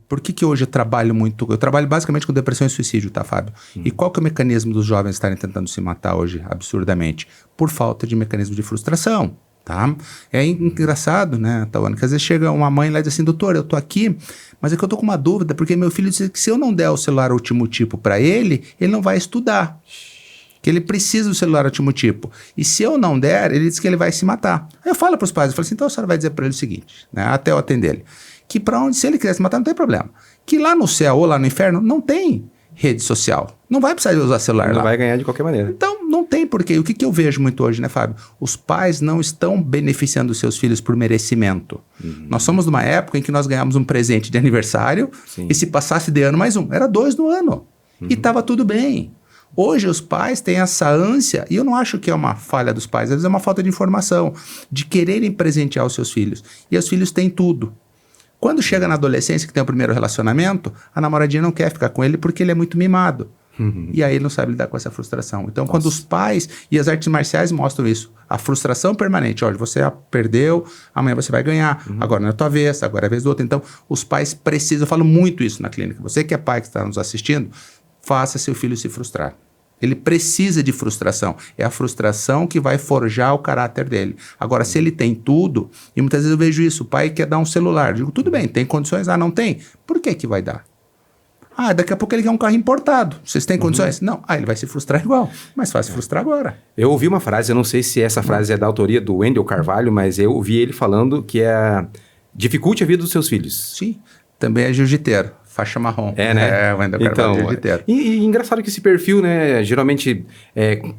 Por que hoje eu trabalho muito? Eu trabalho basicamente com depressão e suicídio, tá, Fábio? E qual que é o mecanismo dos jovens estarem tentando se matar hoje, absurdamente? Por falta de mecanismo de frustração, tá? É engraçado, né, Tauana, que às vezes chega uma mãe lá e diz assim, doutor, eu tô aqui, mas é que eu tô com uma dúvida, porque meu filho disse que se eu não der o celular último tipo para ele não vai estudar. Que ele precisa do celular último tipo. E se eu não der, ele diz que ele vai se matar. Aí eu falo para os pais, eu falo assim, então a senhora vai dizer para ele o seguinte, né, até eu atender ele, que para onde, se ele quiser se matar, não tem problema. Que lá no céu ou lá no inferno não tem rede social. Não vai precisar de usar celular lá. Não vai ganhar de qualquer maneira. Então, não tem porquê. O que eu vejo muito hoje, né, Fábio? Os pais não estão beneficiando os seus filhos por merecimento. Nós somos numa época em que nós ganhamos um presente de aniversário e se passasse de ano mais um. Era 2 no ano. E estava tudo bem. Hoje os pais têm essa ânsia, e eu não acho que é uma falha dos pais, às vezes é uma falta de informação, de quererem presentear os seus filhos. E os filhos têm tudo. Quando chega na adolescência, que tem o primeiro relacionamento, a namoradinha não quer ficar com ele porque ele é muito mimado. E aí ele não sabe lidar com essa frustração. Então, quando os pais, e as artes marciais mostram isso, a frustração permanente, olha, você perdeu, amanhã você vai ganhar, agora não é a tua vez, agora é a vez do outro. Então, os pais precisam, eu falo muito isso na clínica, você que é pai que está nos assistindo, faça seu filho se frustrar. Ele precisa de frustração. É a frustração que vai forjar o caráter dele. Agora, se ele tem tudo, e muitas vezes eu vejo isso, o pai quer dar um celular. Eu digo, tudo bem, tem condições? Ah, não tem? Por que vai dar? Ah, daqui a pouco ele quer um carro importado. Vocês têm condições? Não. Ah, ele vai se frustrar igual. Mas faz se frustrar agora. Eu ouvi uma frase, eu não sei se essa frase é da autoria do Wendel Carvalho, mas eu ouvi ele falando que é dificulte a vida dos seus filhos. Sim, também é jiu-jiteiro. Faixa marrom. É, né? O Wendel Carvalho, jiu-jiteiro. E engraçado que esse perfil, né, geralmente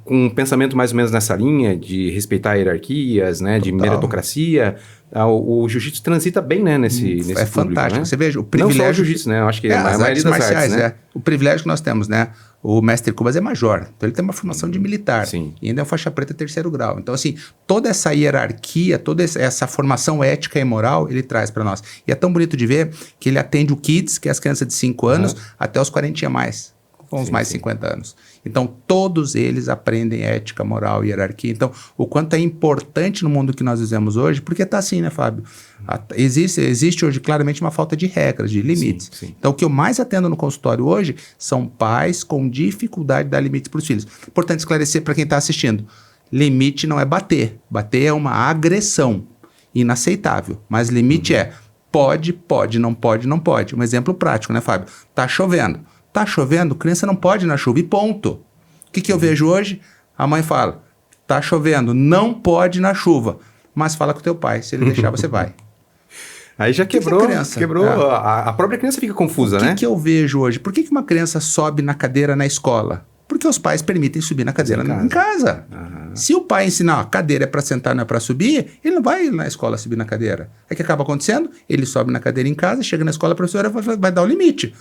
com um pensamento mais ou menos nessa linha de respeitar hierarquias, né, de meritocracia, o jiu-jitsu transita bem, né, nesse público, fantástico. Né? Você veja, o privilégio... Não só o jiu-jitsu, né? Eu acho que a maioria das artes, né? O privilégio que nós temos, né? O mestre Cubas é major, então ele tem uma formação de militar. Sim. E ainda é faixa preta 3º grau. Então, assim, toda essa hierarquia, toda essa formação ética e moral, ele traz para nós. E é tão bonito de ver que ele atende o Kids, que é as crianças de 5 anos, até os 40 e mais. Com os mais 50 anos. Então, todos eles aprendem ética, moral e hierarquia. Então, o quanto é importante no mundo que nós vivemos hoje, porque está assim, né, Fábio? Existe hoje claramente uma falta de regras, de limites. Sim. Então, o que eu mais atendo no consultório hoje são pais com dificuldade de dar limites para os filhos. Importante esclarecer para quem está assistindo. Limite não é bater. Bater é uma agressão inaceitável. Mas limite é pode, não pode, não pode. Um exemplo prático, né, Fábio? Tá chovendo. Tá chovendo, criança não pode ir na chuva e ponto. O que eu vejo hoje? A mãe fala, tá chovendo, não pode ir na chuva, mas fala com o teu pai, se ele deixar você vai. Aí já quebrou, a própria criança fica confusa, né? O que eu vejo hoje? Por que uma criança sobe na cadeira na escola? Porque os pais permitem subir na cadeira em casa. Se o pai ensinar, a cadeira é para sentar, não é para subir, ele não vai na escola subir na cadeira. Aí o que acaba acontecendo? Ele sobe na cadeira em casa, chega na escola, a professora vai dar o limite.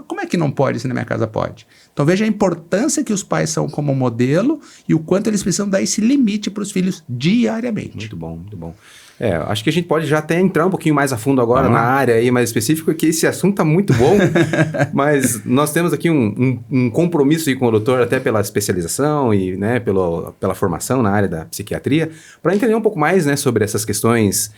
Como é que não pode se na minha casa pode? Então veja a importância que os pais são como modelo e o quanto eles precisam dar esse limite para os filhos diariamente. Muito bom, muito bom. Acho que a gente pode já até entrar um pouquinho mais a fundo agora na área aí mais específica, que esse assunto tá muito bom, mas nós temos aqui um compromisso aí com o doutor, até pela especialização e, né, pela formação na área da psiquiatria, para entender um pouco mais, né, sobre essas questões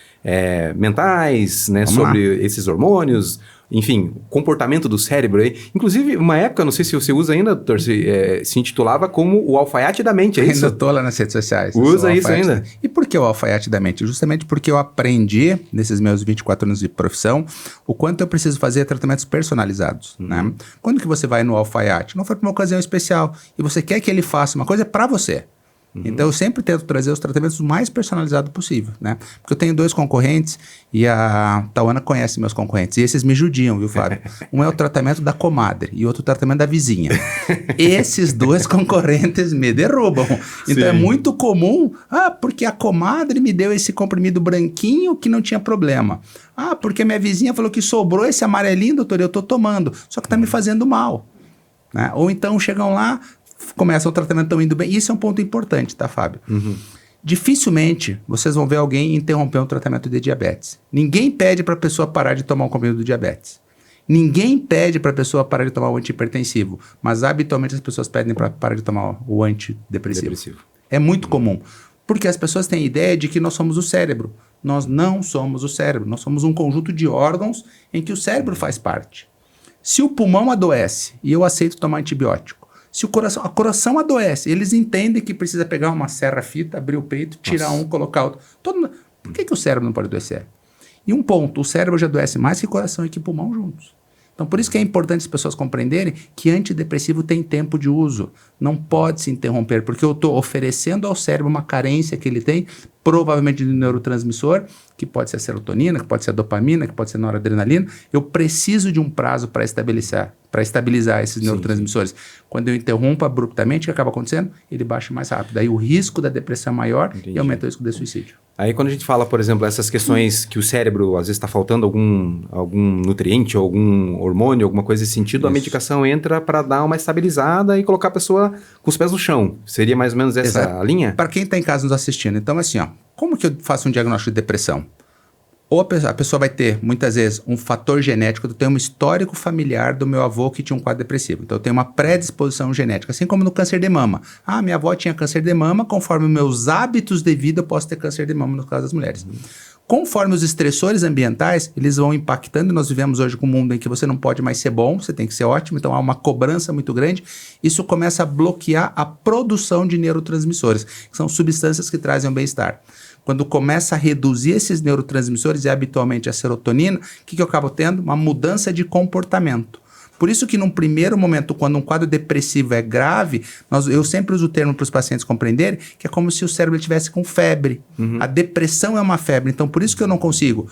mentais, né, sobre esses hormônios, enfim, comportamento do cérebro aí. Inclusive, uma época, não sei se você usa ainda, doutor, se intitulava como o alfaiate da mente, é isso? Ainda estou lá nas redes sociais. Usa isso ainda? E por que o alfaiate da mente? Justamente porque eu aprendi, nesses meus 24 anos de profissão, o quanto eu preciso fazer tratamentos personalizados, né? Quando que você vai no alfaiate? Não foi para uma ocasião especial e você quer que ele faça uma coisa para você. Então, eu sempre tento trazer os tratamentos o mais personalizados possível, né? Porque eu tenho 2 concorrentes e a Tauana conhece meus concorrentes. E esses me judiam, viu, Fábio? Um é o tratamento da comadre e outro o tratamento da vizinha. Esses 2 concorrentes me derrubam. Então, é muito comum. Porque a comadre me deu esse comprimido branquinho que não tinha problema. Porque minha vizinha falou que sobrou esse amarelinho, doutor, eu tô tomando. Só que tá me fazendo mal. Né? Ou então, chegam lá, começa o tratamento, estão indo bem. Isso é um ponto importante, tá, Fábio? Dificilmente vocês vão ver alguém interromper um tratamento de diabetes. Ninguém pede para a pessoa parar de tomar um comprimido do diabetes. Ninguém pede para a pessoa parar de tomar o antihipertensivo. Mas habitualmente as pessoas pedem para parar de tomar o antidepressivo. É muito comum. Porque as pessoas têm a ideia de que nós somos o cérebro. Nós não somos o cérebro, nós somos um conjunto de órgãos em que o cérebro faz parte. Se o pulmão adoece e eu aceito tomar antibiótico, se o coração adoece, eles entendem que precisa pegar uma serra-fita, abrir o peito, tirar um, colocar outro. Por que o cérebro não pode adoecer? E um ponto, o cérebro já adoece mais que coração e que pulmão juntos. Então, por isso que é importante as pessoas compreenderem que antidepressivo tem tempo de uso. Não pode se interromper, porque eu estou oferecendo ao cérebro uma carência que ele tem, provavelmente de neurotransmissor, que pode ser a serotonina, que pode ser a dopamina, que pode ser a noradrenalina. Eu preciso de um prazo para estabilizar esses neurotransmissores. Quando eu interrompo abruptamente, o que acaba acontecendo? Ele baixa mais rápido. Aí o risco da depressão é maior e aumenta o risco de suicídio. Aí quando a gente fala, por exemplo, essas questões que o cérebro, às vezes está faltando algum nutriente, algum hormônio, alguma coisa nesse sentido, a medicação entra para dar uma estabilizada e colocar a pessoa com os pés no chão. Seria mais ou menos essa a linha? Para quem está em casa nos assistindo, então assim, como que eu faço um diagnóstico de depressão? Ou a pessoa vai ter, muitas vezes, um fator genético. Eu tenho um histórico familiar do meu avô que tinha um quadro depressivo. Então, eu tenho uma predisposição genética, assim como no câncer de mama. Minha avó tinha câncer de mama, conforme meus hábitos de vida, eu posso ter câncer de mama no caso das mulheres. Conforme os estressores ambientais, eles vão impactando, e nós vivemos hoje com um mundo em que você não pode mais ser bom, você tem que ser ótimo, então há uma cobrança muito grande. Isso começa a bloquear a produção de neurotransmissores, que são substâncias que trazem o bem-estar. Quando começa a reduzir esses neurotransmissores e habitualmente a serotonina, o que eu acabo tendo? Uma mudança de comportamento. Por isso que num primeiro momento, quando um quadro depressivo é grave, eu sempre uso o termo para os pacientes compreenderem, que é como se o cérebro estivesse com febre. A depressão é uma febre, então por isso que eu não consigo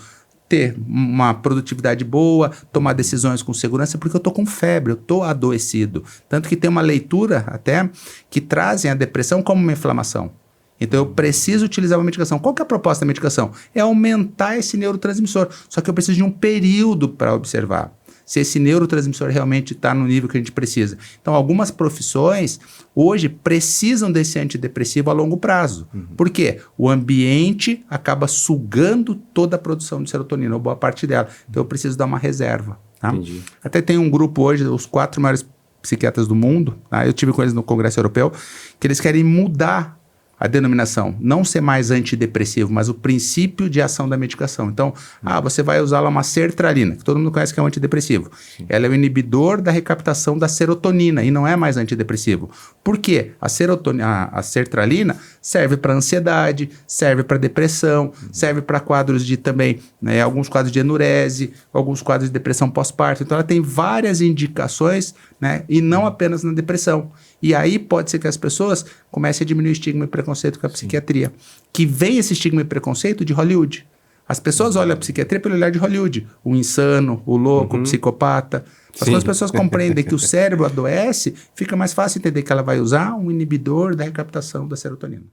ter uma produtividade boa, tomar decisões com segurança, porque eu estou com febre, eu estou adoecido. Tanto que tem uma leitura até que trazem a depressão como uma inflamação. Então eu preciso utilizar uma medicação. Qual que é a proposta da medicação? É aumentar esse neurotransmissor. Só que eu preciso de um período para observar se esse neurotransmissor realmente está no nível que a gente precisa. Então algumas profissões hoje precisam desse antidepressivo a longo prazo. Por quê? O ambiente acaba sugando toda a produção de serotonina, ou boa parte dela. Então eu preciso dar uma reserva. Tá? Entendi. Até tem um grupo hoje, os 4 maiores psiquiatras do mundo, tá? Eu tive com eles no Congresso Europeu, que eles querem mudar a denominação, não ser mais antidepressivo, mas o princípio de ação da medicação. Então, você vai usar lá uma sertralina, que todo mundo conhece que é um antidepressivo. Ela é o inibidor da recaptação da serotonina e não é mais antidepressivo. Por quê? A sertralina serve para ansiedade, serve para depressão, serve para quadros de também, alguns quadros de enurese, alguns quadros de depressão pós-parto. Então, ela tem várias indicações, e não apenas na depressão. E aí pode ser que as pessoas comecem a diminuir o estigma e preconceito com a psiquiatria. Que vem esse estigma e preconceito de Hollywood. As pessoas olham a psiquiatria pelo olhar de Hollywood. O insano, o louco, o psicopata. Mas quando as pessoas compreendem que o cérebro adoece, fica mais fácil entender que ela vai usar um inibidor da recaptação da serotonina.